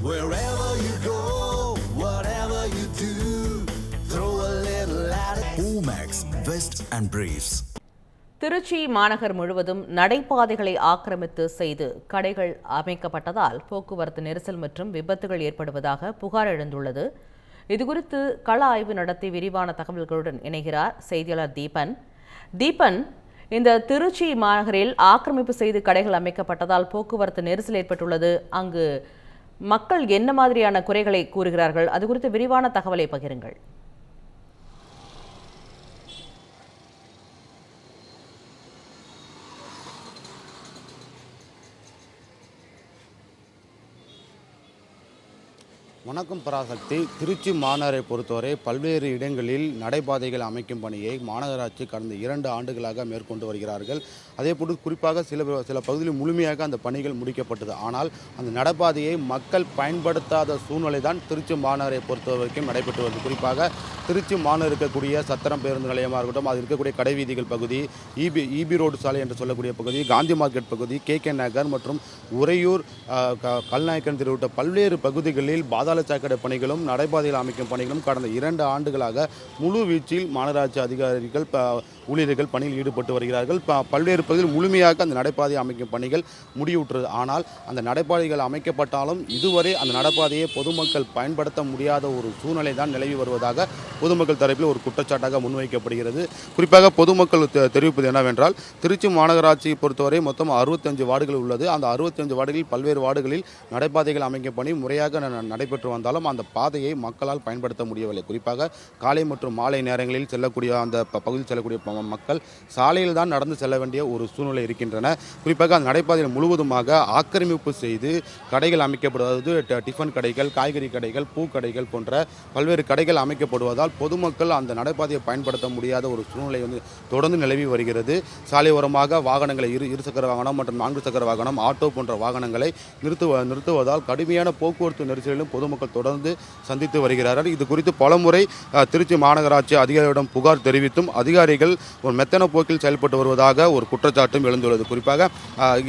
Wherever you go, whatever you do, throw a little at it. Omax, Vest and Briefs. Trichy மாநகர் முழுவதும் நடைபாதைகளை ஆக்கிரமித்து செய்து கடைகள் அமைக்கப்பட்டதால் போக்குவரத்து நெரிசல் மற்றும் விபத்துகள் ஏற்படுவதாக புகார் எழுந்துள்ளது. இதுகுறித்து கள ஆய்வு நடத்தி விரிவான தகவல்களுடன் இணைகிறார் செய்தியாளர் தீபன். இந்த திருச்சி மாநகரில் ஆக்கிரமிப்பு செய்து கடைகள் அமைக்கப்பட்டதால் போக்குவரத்து நெரிசல் ஏற்பட்டுள்ளது. அங்கு மக்கள் என்ன மாதிரியான குறைகளை கூறுகிறார்கள்? அது குறித்து விரிவான தகவலை பகிருங்கள். வணக்கம் பராசக்தி. திருச்சி மாநகரை பொறுத்தவரை பல்வேறு இடங்களில் நடைபாதைகள் அமைக்கும் பணியை மாநகராட்சி கடந்த 2 ஆண்டுகளாக மேற்கொண்டு வருகிறார்கள். அதேபோன்று குறிப்பாக சில பகுதிகளில் முழுமையாக அந்த பணிகள் முடிக்கப்பட்டது. ஆனால் அந்த நடைபாதையை மக்கள் பயன்படுத்தாத சூழ்நிலை தான் திருச்சி மாநகரை பொறுத்த வரைக்கும் நடைபெற்று வருது. குறிப்பாக திருச்சி மாநகர் இருக்கக்கூடிய சத்திரம் பேருந்து நிலையமாக இருக்கட்டும், அது இருக்கக்கூடிய கடைவீதிகள் பகுதி, இபி ரோடு சாலை என்று சொல்லக்கூடிய பகுதி, காந்தி மார்க்கெட் பகுதி, கே நகர் மற்றும் உறையூர், கல்நாயக்கன் தெரு உள்ளிட்ட பல்வேறு பகுதிகளில் சாக்கடை பணிகளும் நடைபாதையில் அமைக்கும் பணிகளும் கடந்த 2 ஆண்டுகளாக முழு வீச்சில் மாநகராட்சி அதிகாரிகள் ஊழியர்கள் பணியில் ஈடுபட்டு வருகிறார்கள். பல்வேறு பகுதியில் முழுமையாக அந்த நடைபாதை அமைக்கும் பணிகள் முடிவுற்றது. ஆனால் அந்த நடைபாதைகள் அமைக்கப்பட்டாலும் இதுவரை அந்த நடைபாதையை பொதுமக்கள் பயன்படுத்த முடியாத ஒரு சூழ்நிலை தான் நிலவி வருவதாக பொதுமக்கள் தரப்பில் ஒரு குற்றச்சாட்டாக முன்வைக்கப்படுகிறது. குறிப்பாக பொதுமக்கள் தெரிவிப்பது என்னவென்றால், திருச்சி மாநகராட்சியை பொறுத்தவரை மொத்தம் 65 வார்டுகள் உள்ளது. அந்த 65 வார்டுகளில் பல்வேறு வார்டுகளில் நடைபாதைகள் அமைக்கும் பணி முறையாக நடைபெற்று வந்தாலும் அந்த பாதையை மக்களால் பயன்படுத்த முடியவில்லை. குறிப்பாக காலை மற்றும் மாலை நேரங்களில் செல்லக்கூடிய அந்த பகுதியில் செல்லக்கூடிய மக்கள் சாலையில் தான் நடந்து செல்ல வேண்டிய ஒரு சூழ்நிலை இருக்கின்றன. குறிப்பாக அந்த நடைபாதையில் முழுவதுமாக ஆக்கிரமிப்பு செய்து கடைகள் அமைக்கப்படுவது, டிஃபன் கடைகள், காய்கறி கடைகள், பூக்கடைகள் போன்ற பல்வேறு கடைகள் அமைக்கப்படுவதால் பொதுமக்கள் அந்த நடைபாதையை பயன்படுத்த முடியாத ஒரு சூழ்நிலை தொடர்ந்து நிலவி வருகிறது. சாலை ஓரமாக வாகனங்களை இருசக்கர வாகனம் மற்றும் 4 சக்கர வாகனம், ஆட்டோ போன்ற வாகனங்களை நிறுத்துவதால் கடுமையான போக்குவரத்து நெரிசலிலும் பொதுமக்கள் தொடர்ந்து சந்தித்து வருகிறார்கள். இது குறித்து பலமுறை திருச்சி மாநகராட்சி அதிகாரிகளிடம் புகார் தெரிவித்தும் அதிகாரிகள் ஒரு மெத்தன போக்கில் செயல்பட்டு வருவதாக ஒரு குற்றச்சாட்டும் எழுந்துள்ளது. குறிப்பாக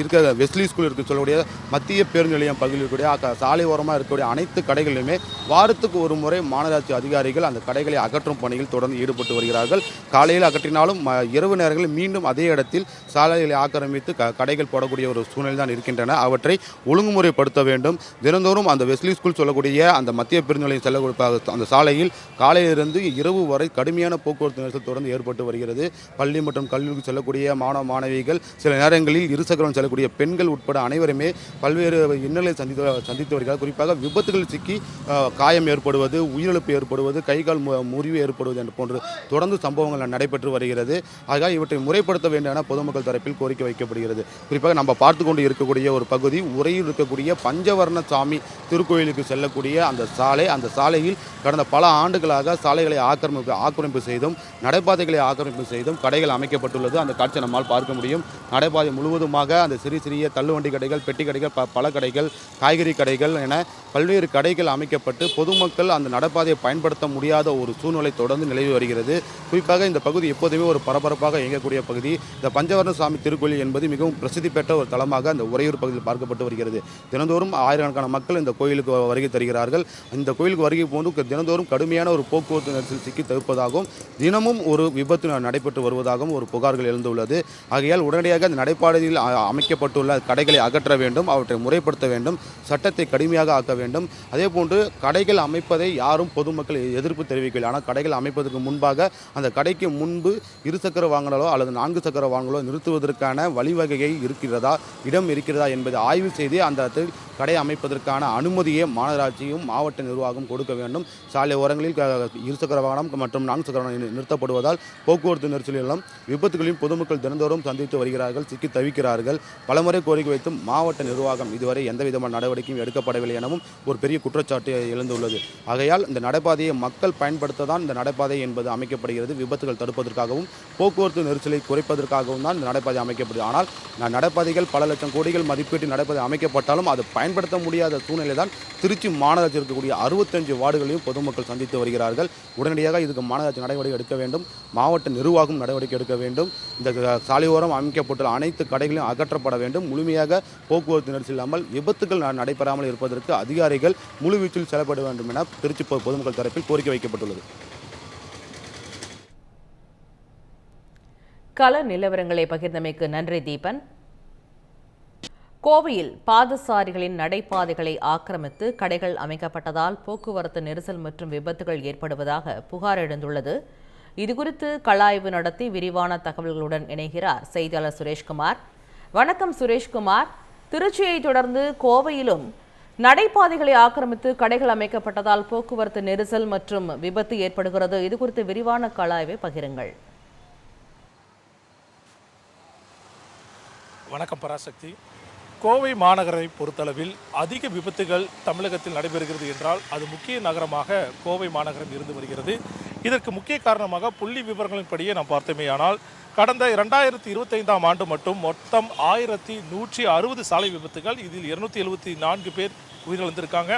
இருக்க வெஸ்லி ஸ்கூல் இருக்க சொல்லக்கூடிய மத்திய பேருந்து நிலையம் பகுதியில் இருக்கக்கூடிய சாலை ஓரமாக இருக்கக்கூடிய அனைத்து கடைகளிலுமே வாரத்துக்கு ஒரு முறை மாநகராட்சி அதிகாரிகள் அந்த கடைகளை அகற்றும் பணியில் தொடர்ந்து ஈடுபட்டு வருகிறார்கள். காலையில் அகற்றினாலும் இரவு நேரங்களில் மீண்டும் அதே இடத்தில் சாலைகளை ஆக்கிரமித்து கடைகள் போடக்கூடிய ஒரு சூழ்நிலை தான் இருக்கின்றன. அவற்றை ஒழுங்குமுறைப்படுத்த வேண்டும். தினந்தோறும் அந்த வெஸ்லி ஸ்கூல் சொல்லக்கூடிய அந்த மத்திய பேருந்து நிலையம் செல்லக்கூடிய அந்த சாலையில் காலையிலிருந்து இரவு வரை கடுமையான போக்குவரத்து நெரிசல் தொடர்ந்து ஏற்பட்டு வருகிறது. பள்ளி மற்றும் கல்லூரிக்கு செல்லக்கூடிய மாணவ மாணவிகள், சில நேரங்களில் இருசக்கரம் செல்லக்கூடிய பெண்கள் உட்பட அனைவருமே பல்வேறு இன்னலை சந்தித்து வருகிறார். குறிப்பாக விபத்துகள் சிக்கி காயம் ஏற்படுவது, உயிரிழப்பு ஏற்படுவது, கைகால் முறிவு ஏற்படுவது என்று போன்று தொடர்ந்து சம்பவங்கள் நடைபெற்று வருகிறது. ஆக இவற்றை முறைப்படுத்த வேண்டும் என பொதுமக்கள் தரப்பில் கோரிக்கை வைக்கப்படுகிறது. குறிப்பாக நம்ம பார்த்து கொண்டு இருக்கக்கூடிய ஒரு பகுதி உறையில் இருக்கக்கூடிய பஞ்சவர்ண சாமி திருக்கோயிலுக்கு செல்லக்கூடிய அந்த சாலையில் கடந்த பல ஆண்டுகளாக சாலைகளை ஆக்கிரமிப்பு செய்தும் நடைபாதைகளை ஆக்கிரமிப்பு செய்தும் கடைகள் அமைக்கப்பட்டுள்ளது. அந்த காட்சியை நம்மால் பார்க்க முடியும். நடைபாதை முழுவதுமாக அந்த சிறிய தள்ளுவண்டி கடைகள், பெட்டி கடைகள், பல கடைகள், காய்கறி கடைகள் என பல்வேறு கடைகள் அமைக்கப்பட்டு பொதுமக்கள் அந்த நடைபாதையை பயன்படுத்த முடியாத ஒரு சூழ்நிலை தொடர்ந்து நிலவி வருகிறது. குறிப்பாக இந்த பகுதி எப்போதுமே ஒரு பரபரப்பாக இயங்கக்கூடிய பகுதி. இந்த பஞ்சவர்ண சாமி திருக்கோயில் என்பது மிகவும் பிரசித்தி பெற்ற ஒரு தலமாக அந்த உறையூர் பகுதியில் பார்க்கப்பட்டு வருகிறது. தினந்தோறும் ஆயிரக்கணக்கான மக்கள் இந்த கோயிலுக்கு வருகை தருகிறார்கள். இந்த கோயிலுக்கு வருகை போன்று தினந்தோறும் கடுமையான ஒரு போக்குவரத்து நெரிசல் சிக்கி தவிர்ப்பதாகவும் தினமும் ஒரு விபத்து நடைபெற்று வருவதாகவும் ஒரு புகார்கள் எழுந்துள்ளது. ஆகையால் உடனடியாக அந்த நடைபாதையில் அமைக்கப்பட்டுள்ள கடைகளை அகற்ற வேண்டும், அவற்றை முறைப்படுத்த வேண்டும், சட்டத்தை கடுமையாக ஆக்க வேண்டும். அதேபோன்று கடைகள் அமைப்பதை யாரும் பொதுமக்கள் எதிர்ப்பு தெரிவிக்கவில்லை. ஆனால் கடைகள் அமைப்பதற்கு முன்பாக அந்த கடைக்கு முன்பு இருசக்கர வாகனங்களோ அல்லது 4 சக்கர வாகனங்களோ நிறுத்துவதற்கான வழிவகையை இருக்கிறதா, இடம் இருக்கிறதா என்பதை ஆய்வு செய்து அந்த கடை அமைப்பதற்கான அனுமதியை மாநகராட்சியும் மாவட்ட நிர்வாகம் கொடுக்க வேண்டும். சாலை ஓரங்களில் இருசக்கர வாகனம் மற்றும் 4 சக்கர வாகனம் நிறுத்தப்படுவதால் போக்குவரத்து நெரிசலிலும் விபத்துகளையும் பொதுமக்கள் தினந்தோறும் சந்தித்து வருகிறார்கள், சிக்கி தவிக்கிறார்கள். பலமுறை கோரிக்கை வைத்தும் மாவட்ட நிர்வாகம் இதுவரை எந்தவிதமான நடவடிக்கையும் எடுக்கப்படவில்லை எனவும் ஒரு பெரிய குற்றச்சாட்டு எழுந்துள்ளது. ஆகையால் இந்த நடைபாதையை மக்கள் பயன்படுத்த தான் இந்த நடைபாதை என்பது அமைக்கப்படுகிறது. விபத்துகள் தடுப்பதற்காகவும் போக்குவரத்து நெரிசலை குறைப்பதற்காகவும் தான் இந்த நடைபாதை அமைக்கப்படுது. ஆனால் நடைபாதைகள் பல லட்சம் கோடிகள் மதிப்பீட்டு நடைபாதை அமைக்கப்பட்டாலும் அது பயன்படுத்த முடியாத சூழ்நிலை தான் திருச்சி மாநகராட்சி இருக்கக்கூடிய 65 வார்டுகளையும் பொதுமக்கள் சந்தித்து வருகிறார்கள். உடனடியாக இதுக்கு மாநகராட்சி நடவடிக்கை எடுக்க வேண்டும், மாவட்ட நிர்வாகம் நடவடிக்கை எடுக்க வேண்டும். இந்த சாலை சாலையோரம் அமைக்கப்பட்டுள்ள அனைத்து கடைகளையும் அகற்றப்பட வேண்டும். முழுமையாக போக்குவரத்து நெரிசல் இல்லாமல் விபத்துகள் நடைபெறாமல் இருப்பதற்கு அதிகாரிகள் முழுவீச்சில் செயல்பட வேண்டும் என திருச்சி பொதுமக்கள் தரப்பில் கோரிக்கை வைக்கப்பட்டுள்ளது. கள நிலவரங்களை பகிர்ந்தமைக்கு நன்றி தீபன். கோவையில் பாதசாரிகளின் நடைபாதைகளை ஆக்கிரமித்து கடைகள் அமைக்கப்பட்டதால் போக்குவரத்து நெரிசல் மற்றும் விபத்துகள் ஏற்படுவதாக புகார் எழுந்துள்ளது. இதுகுறித்து களஆய்வு நடத்தி விரிவான தகவல்களுடன் இணைகிறார் செய்தியாளர் சுரேஷ்குமார். வணக்கம் சுரேஷ்குமார். திருச்சியை தொடர்ந்து கோவையிலும் நடைபாதைகளை ஆக்கிரமித்து கடைகள் அமைக்கப்பட்டதால் போக்குவரத்து நெரிசல் மற்றும் விபத்து ஏற்படுகிறது. இதுகுறித்து விரிவான களஆய்வை பகிருங்கள். வணக்கம் பராசக்தி. கோவை மாநகரை பொறுத்தளவில் அதிக விபத்துகள் தமிழகத்தில் நடைபெறுகிறது என்றால் அது முக்கிய நகரமாக கோவை மாநகரம் இருந்து வருகிறது. இதற்கு முக்கிய காரணமாக புள்ளி விவரங்களின்படியே நாம் பார்த்தோமேயானால் கடந்த 2025ஆம் ஆண்டு மட்டும் மொத்தம் 1160 சாலை விபத்துகள், இதில் 274 பேர் உயிரிழந்திருக்காங்க.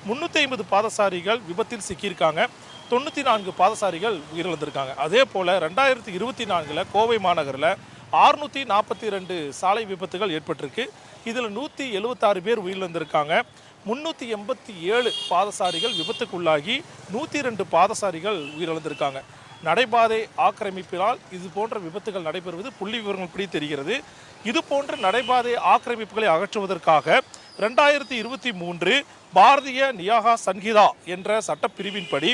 350 பாதசாரிகள் விபத்தில் சிக்கியிருக்காங்க. 94 பாதசாரிகள் உயிரிழந்திருக்காங்க. அதே போல் 2024 கோவை மாநகரில் 642 சாலை விபத்துகள் ஏற்பட்டிருக்கு. இதில் 176 பேர் உயிரிழந்திருக்காங்க. 387 பாதசாரிகள் விபத்துக்குள்ளாகி 102 பாதசாரிகள் உயிரிழந்திருக்காங்க. நடைபாதை ஆக்கிரமிப்பினால் இது போன்ற விபத்துகள் நடைபெறுவது புள்ளி விவரங்கள் படி தெரிகிறது. இது போன்ற நடைபாதை ஆக்கிரமிப்புகளை அகற்றுவதற்காக 2023 பாரதிய நியாகா சன்ஹிதா என்ற சட்டப்பிரிவின்படி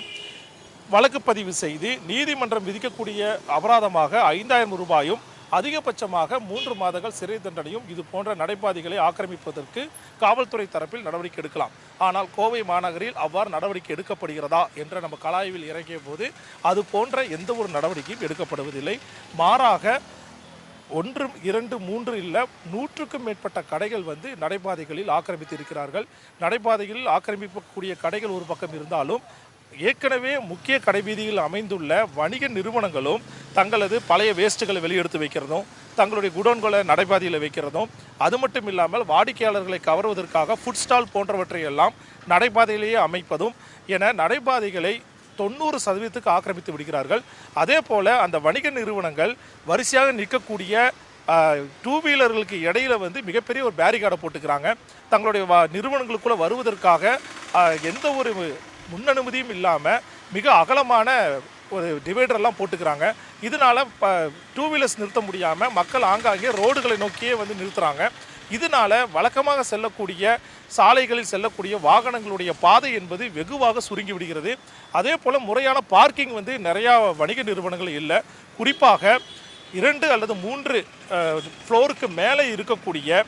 வழக்கு பதிவு செய்து நீதிமன்றம் விதிக்கக்கூடிய அபராதமாக 5000 ரூபாயும் அதிகபட்சமாக 3 மாதங்கள் சிறை தண்டனையும் இது போன்ற நடைபாதைகளை ஆக்கிரமிப்பதற்கு காவல்துறை தரப்பில் நடவடிக்கை எடுக்கலாம். ஆனால் கோவை மாநகரில் அவ்வாறு நடவடிக்கை எடுக்கப்படுகிறதா என்ற நம்ம களஆய்வில் இறங்கிய போது அது போன்ற எந்த ஒரு நடவடிக்கையும் எடுக்கப்படுவதில்லை. மாறாக 1, 2, 3 இல்லை 100க்கும் மேற்பட்ட கடைகள் நடைபாதைகளில் ஆக்கிரமித்து இருக்கிறார்கள். நடைபாதைகளில் ஆக்கிரமிக்கக்கூடிய கடைகள் ஒரு பக்கம் இருந்தாலும் ஏற்கனவே முக்கிய கடைவீதியில் அமைந்துள்ள வணிக நிறுவனங்களும் தங்களது பழைய வேஸ்ட்டுகளை வெளியெடுத்து வைக்கிறதும் தங்களுடைய குடோன்களை நடைபாதையில் வைக்கிறதும் அது மட்டும் இல்லாமல் வாடிக்கையாளர்களை கவர்வதற்காக ஃபுட் ஸ்டால் போன்றவற்றை எல்லாம் நடைபாதையிலேயே அமைப்பதும் என நடைபாதைகளை 90% ஆக்கிரமித்து விடுகிறார்கள். அதே போல் அந்த வணிக நிறுவனங்கள் வரிசையாக நிற்கக்கூடிய 2 வீலர்களுக்கு இடையில மிகப்பெரிய ஒரு பேரிகார்டை போட்டுக்கிறாங்க. தங்களுடைய நிறுவனங்களுக்குள்ளே வருவதற்காக எந்த ஒரு முன்னனுமதியும் இல்லாமல் மிக அகலமான ஒரு டிவைடரெல்லாம் போட்டுக்கிறாங்க. இதனால் 2 வீலர்ஸ் நிறுத்த முடியாமல் மக்கள் ஆங்காங்கே ரோடுகளை நோக்கியே நிறுத்துகிறாங்க. இதனால் வழக்கமாக செல்லக்கூடிய சாலைகளில் செல்லக்கூடிய வாகனங்களுடைய பாதை என்பது வெகுவாக சுருங்கி விடுகிறது. அதே போல் முறையான பார்க்கிங் நிறையா வணிக நிறுவனங்கள் இல்லை. குறிப்பாக 2 அல்லது 3 ஃப்ளோருக்கு மேலே இருக்கக்கூடிய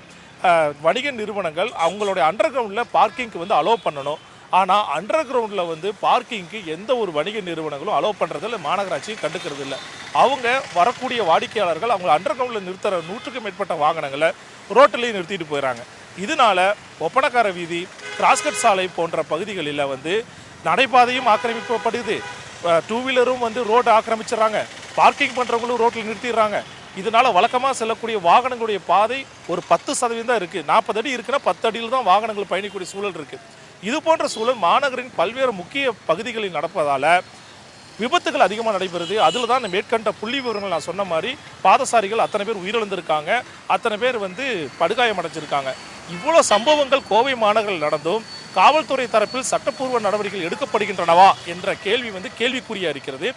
வணிக நிறுவனங்கள் அவங்களுடைய அண்டர் கிரவுண்டில் பார்க்கிங்க்கு அலோவ் பண்ணணும். ஆனால் அண்டர் கிரவுண்டில் பார்க்கிங்க்கு எந்த ஒரு வணிக நிறுவனங்களும் அலோவ் பண்ணுறதில்ல, மாநகராட்சி கண்டுக்கிறது இல்லை. அவங்க வரக்கூடிய வாடிக்கையாளர்கள் அவங்க அண்டர் கிரவுண்டில் நிறுத்துகிற 100க்கும் மேற்பட்ட வாகனங்களை ரோட்டிலையும் நிறுத்திட்டு போயிடறாங்க. இதனால் ஒப்பனக்கார வீதி, கிராஸ்கட் சாலை போன்ற பகுதிகளில் நடைபாதையும் ஆக்கிரமிக்கப்படுது, 2 வீலரும் ரோடு ஆக்கிரமிச்சிடறாங்க, பார்க்கிங் பண்ணுறவங்களும் ரோட்டில் நிறுத்திடுறாங்க. இதனால் வழக்கமாக செல்லக்கூடிய வாகனங்களுடைய பாதை ஒரு 10% தான் இருக்குது. 40 அடி இருக்குன்னா 10 அடியில் தான் வாகனங்கள் பயணிக்கக்கூடிய சூழல் இருக்குது. இது போன்ற சூழல் மாநகரின் பல்வேறு முக்கிய பகுதிகளில் நடப்பதால் விபத்துகள் அதிகமாக நடைபெறுது. அதில் தான் மேற்கண்ட புள்ளி விவரங்கள் நான் சொன்ன மாதிரி பாதசாரிகள் அத்தனை பேர் உயிரிழந்திருக்காங்க, அத்தனை பேர் படுகாயம் அடைஞ்சிருக்காங்க. இவ்வளோ சம்பவங்கள் கோவை மாநகரில் நடந்தும் காவல்துறை தரப்பில் சட்டப்பூர்வ நடவடிக்கைகள் எடுக்கப்படுகின்றனவா என்ற கேள்வி கேள்விக்குறியாக இருக்கிறது.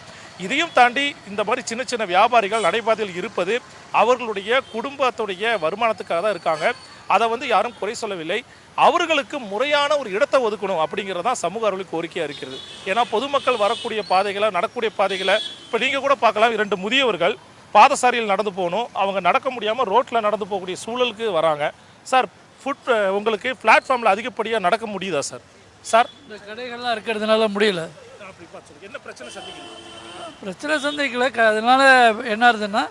இதையும் தாண்டி இந்த மாதிரி சின்ன சின்ன வியாபாரிகள் நடைபாதையில் இருப்பது அவர்களுடைய குடும்பத்துடைய வருமானத்துக்காக தான் இருக்காங்க. அதை யாரும் குறை சொல்லவில்லை. அவர்களுக்கு முறையான ஒரு இடத்தை ஒதுக்கணும் அப்படிங்கிறதான் சமூக அறிவியல் கோரிக்கையாக இருக்கிறது. ஏன்னா பொதுமக்கள் வரக்கூடிய பாதைகளை, நடக்கக்கூடிய பாதைகளை இப்போ நீங்கள் கூட பார்க்கலாம். 2 முதியவர்கள் பாதசாரியில் நடந்து போகணும், அவங்க நடக்க முடியாமல் ரோட்டில் நடந்து போகக்கூடிய சூழலுக்கு வராங்க. சார், உங்களுக்கு பிளாட்ஃபார்மில் அதிகப்படியாக நடக்க முடியுதா சார்? சார், இந்த கடைகள்லாம் இருக்கிறதுனால முடியல. என்ன பிரச்சனை சந்திக்கிறீங்க? பிரச்சனை சந்திக்கல. அதனால என்ன ஆகுதுன்னா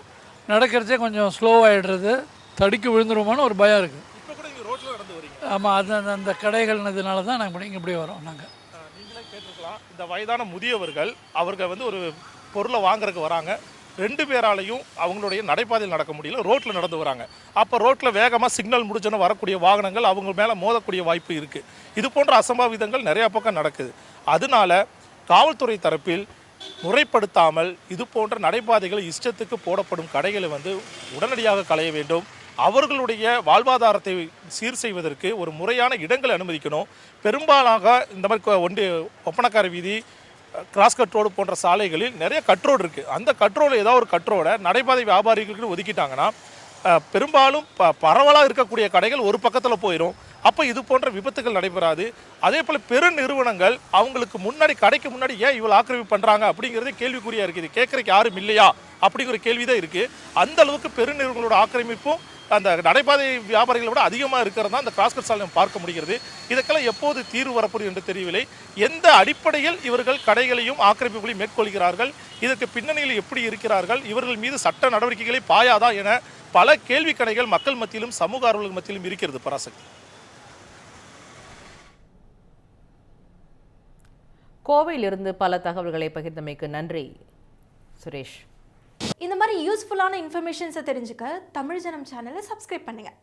நடக்கிறதே கொஞ்சம் ஸ்லோவாகிடுறது, தடுக்கி விழுந்துருவோமான்னு ஒரு பயம் இருக்குது. இப்போ கூட நீங்கள் ரோட்டில் நடந்து வரீங்க. ஆமாம், அது அந்த கடைகள்னதுனால தான் நாங்கள் இங்கே இப்படி வரோம். நாங்கள் நீங்களே கேட்டிருக்கலாம், இந்த வயதான முதியவர்கள் அவர்கள் ஒரு பொருளை வாங்குறதுக்கு வராங்க, 2 பேராலையும் அவங்களுடைய நடைபாதையில் நடக்க முடியல, ரோட்டில் நடந்து வராங்க. அப்போ ரோட்டில் வேகமாக சிக்னல் முடிச்சோன்னு வரக்கூடிய வாகனங்கள் அவங்க மேலே மோதக்கூடிய வாய்ப்பு இருக்குது. இது போன்ற அசம்பாவிதங்கள் நிறையா பக்கம் நடக்குது. அதனால காவல்துறை தரப்பில் முறைப்படுத்தாமல் இது போன்ற நடைபாதைகள் இஷ்டத்துக்கு போடப்படும் கடைகளை உடனடியாக களைய வேண்டும். அவர்களுடைய வாழ்வாதாரத்தை சீர் செய்வதற்கு ஒரு முறையான இடங்களை அனுமதிக்கணும். பெரும்பாலாக இந்த மாதிரி ஒப்பனக்கார வீதி, கிராஸ்கட் ரோடு போன்ற சாலைகளில் நிறைய கட் ரோடு இருக்குது. அந்த கட் ரோடு ஏதாவது ஒரு கட் ரோடை நடைபாதை வியாபாரிகளுக்கு ஒதுக்கிட்டாங்கன்னா பெரும்பாலும் பரவலாக இருக்கக்கூடிய கடைகள் ஒரு பக்கத்தில் போயிடும். அப்போ இது போன்ற விபத்துகள் நடைபெறாது. அதே போல் பெரு நிறுவனங்கள் அவங்களுக்கு முன்னாடி கடைக்கு முன்னாடி ஏன் இவ்வளோ ஆக்கிரமிப்பு பண்ணுறாங்க அப்படிங்கிறதே கேள்விக்குறியாக இருக்குது. கேட்குறதுக்கு யாரும் இல்லையா அப்படிங்கிற கேள்வி தான் இருக்குது. அந்த அளவுக்கு பெரு நிறுவனங்களோட ஆக்கிரமிப்பும் அந்த நடைபாதை வியாபாரிகளை விட அதிகமாக இருக்கிறது தான் அந்த கிராஸ்கட் சாலை பார்க்க முடிகிறது. இதற்கெல்லாம் எப்போது தீர்வு வரப்போகுது என்று தெரியவில்லை. எந்த அடிப்படையில் இவர்கள் கடைகளையும் ஆக்கிரமிப்புகளையும் மேற்கொள்கிறார்கள், இதற்கு பின்னணியில் எப்படி இருக்கிறார்கள், இவர்கள் மீது சட்ட நடவடிக்கைகளை பாயாதா என பல கேள்வி கணைகள் மக்கள் மத்தியிலும் சமூக ஆர்வலர்கள் மத்தியிலும் இருக்கிறது. பராசக்தி. கோவையிலிருந்து பல தகவல்களை பகிர்ந்தமைக்கு நன்றி சுரேஷ். இந்த மாதிரி யூஸ்ஃபுல்லான இன்ஃபர்மேஷன்ஸை தெரிஞ்சுக்க தமிழ் ஜனம் சேனலை சப்ஸ்கிரைப் பண்ணுங்கள்.